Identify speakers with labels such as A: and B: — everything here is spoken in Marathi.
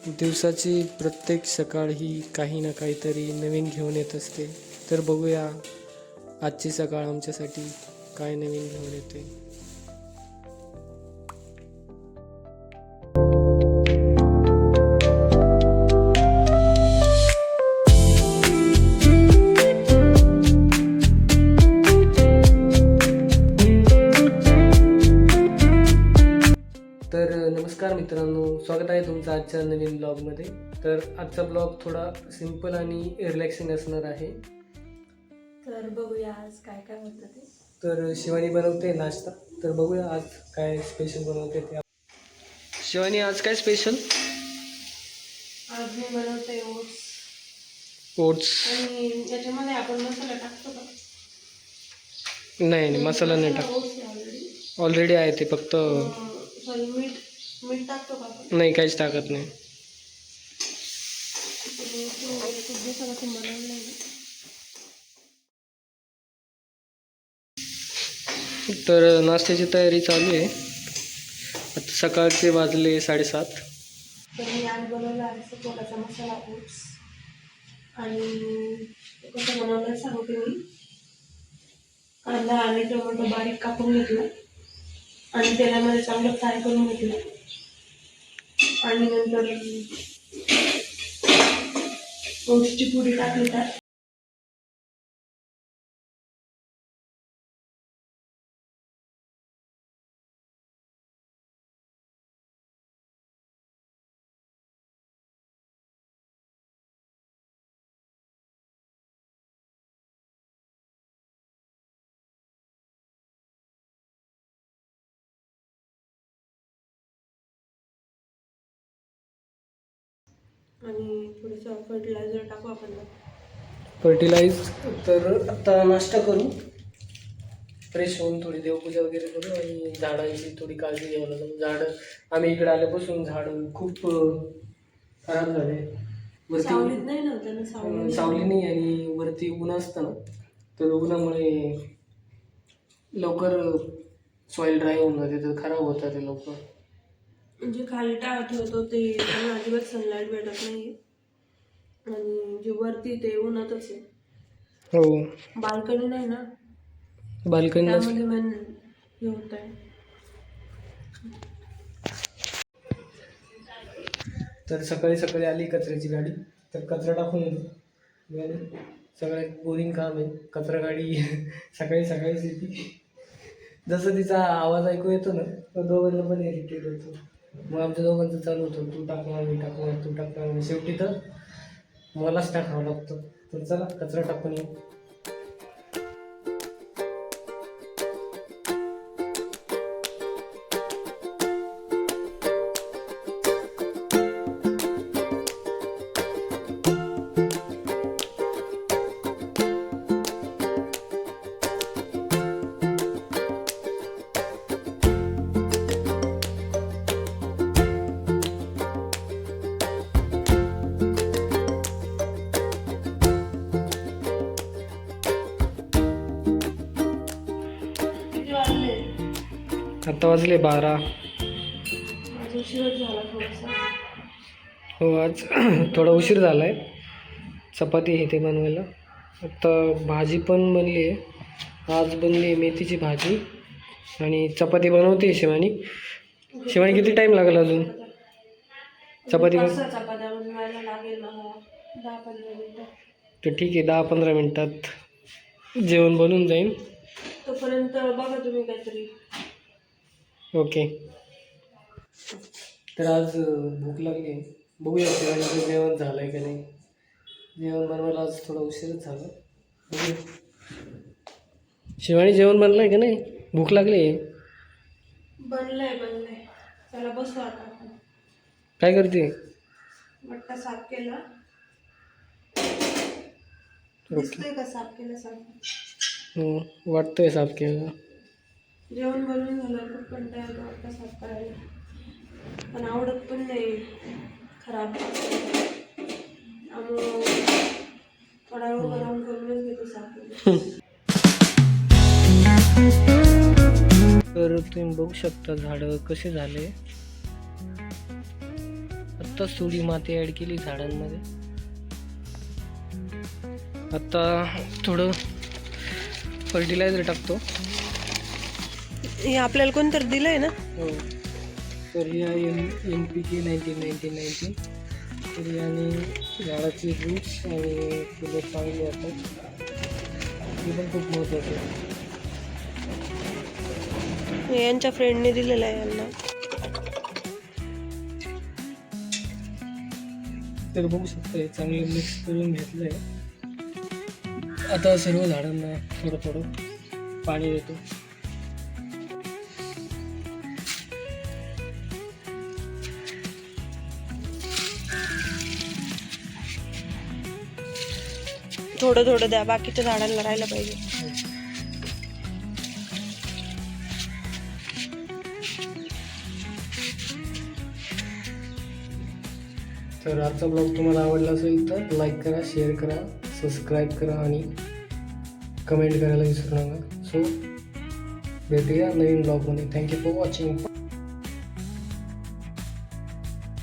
A: दिवसाची प्रत्येक सकाळ ही काही ना काहीतरी नवीन घेऊन येत असते. तर बघूया आजची सकाळ आमच्यासाठी काय नवीन घेऊन येते. तर नमस्कार मित्रांनो, स्वागत आहे तुमचं आजच्या नवीन ब्लॉगमध्ये. तर आजचा ब्लॉग थोडा सिंपल आणि रिलॅक्सिंग असणार आहे.
B: तर बघूया आज काय काय होतं ते.
A: तर शिवानी बनवते नाश्ता. तर बघूया आज काय स्पेशल बनवते ते. शिवानी आज काय स्पेशल?
B: आज मी बनवते ओट्स.
A: ओट्स?
B: आणि याच्यामध्ये आपण मसाला टाकतो का?
A: नाही, मसाला नाही टाक. ऑलरेडी आहे ते, फक्त
B: सॉरी मीठ टाकतो का आपण?
A: नाही, काहीच टाकत नाही.
B: खूप दिवसापासून बनवलं नाही.
A: तर नाश्त्याची तयारी चालू आहे. आता सकाळचे वाजले 7:30.
B: तर मी आज बनवला आहे थोडासा मसाला ओट्स. आणि कसं बनवलं सांगते मी. कांदा आणि टोमॅटो बारीक कापून घेतला आणि तेलामध्ये चांगलं फ्राय करून घेतलं. आणि नंतर ओट्सची पुडी टाकली त्यात. आणि थोडंसं फर्टिलायझर टाकू आपण.
A: फर्टिलाइज. तर आता नाश्ता करू, फ्रेश होऊन थोडी देवपूजा वगैरे करू आणि झाडांची थोडी काळजी घ्यावं लागेल. झाडं आम्ही इकडे आल्यापासून झाडं खूप खराब झाले.
B: सावलीत नाही ना त्यांना
A: सावली नाही आणि वरती ऊन असतं ना, तर उन्हामुळे लवकर सॉईल ड्राय होऊन जाते, तर खराब होतात ते लवकर.
B: म्हणजे खाली ठेवतो ते त्यांना अजिबात सनलाईट भेटत नाही. आणि जे वरती ते उन्हातच आहे.
A: हो,
B: बाल्कनी नाही ना,
A: बाल्कनी.
B: त्यामध्ये मन हे होत आहे.
A: तर सकाळी सकाळी आली कचऱ्याची गाडी, तर कचरा टाकून येतो. सगळ्यात बोरिंग काम आहे कचरा गाडी. सकाळी सकाळीच येते. जसं तिचा आवाज ऐकू येतो ना, तर दोघांना पण इरिटेट होतो. मग आमच्या दोघांचं चालू होतं, तू टाकणार मी टाकणार, तू टाकणार. शेवटी तर मलाच टाकावं लागतं. तर चला कचरा टाकून येऊ. आता वाजले 12.
B: उशीरच झाला थोडासा.
A: हो, आज थोडा उशीर झाला आहे. चपाती हे ते बनवायला. आता भाजी पण बनली आहे. आज बनली आहे मेथीची भाजी आणि चपाती बनवते शिवानी. शिवानी किती टाईम लागेल अजून चपाती
B: चपात्या बनवायला लागेल मला 10-15 मिनिटं.
A: तर ठीक आहे, 10-15 मिनटात जेवण बनून जाईल.
B: तोपर्यंत बघा तुम्ही काहीतरी.
A: ओके. तर आज भूक लागली आहे. बघूया शिवानीचं जेवण झालं आहे का नाही. जेवण बनवायला आज थोडा उशीरच झाला. बघूया शिवानी जेवण बनलं आहे का नाही. भूक लागली आहे.
B: बनलंय. चला बसू आता.
A: काय करते?
B: मट्टा साफ केला.
A: ओके.
B: दिसतोय का साफ केलं? साफ
A: वाटतंय साफ केलं.
B: जेवण बनवून झालं. खूप कंटाळा येतो मट्टा साफ करायला, पण आवडत पण नाही खराब. त्यामुळं थोडा वेळ गरम करूनच घेतो साफ.
A: तर तुम्ही बघू शकता झाडं कसे झाले. आत्ताच थोडी माती ॲड केली झाडांमध्ये. आता थोडं फर्टिलायझर टाकतो.
B: हे आपल्याला कोणतरी दिलंय ना.
A: हो, तर ही आहे NPK 19-19-19. तर याने झाडाची रूट्स आणि फुलं चांगली येतात. हे पण खूप महत्त्वाचं आहे.
B: हे यांच्या फ्रेंडने दिलेलं आहे यांना.
A: तर बघू शकता चांगलं मिक्स करून घेतलं आहे. आता सर्व झाडांना थोडं थोडं पाणी देतो.
B: थोडं थोडं द्या, बाकीच्या झाडांना राहायला पाहिजे.
A: तर आजचा ब्लॉग तुम्हाला आवडला असेल तर लाईक करा, शेअर करा, सबस्क्राईब करा आणि कमेंट करायला विसरू नका. सो भेटूया नवीन ब्लॉगमध्ये. Thank you for watching.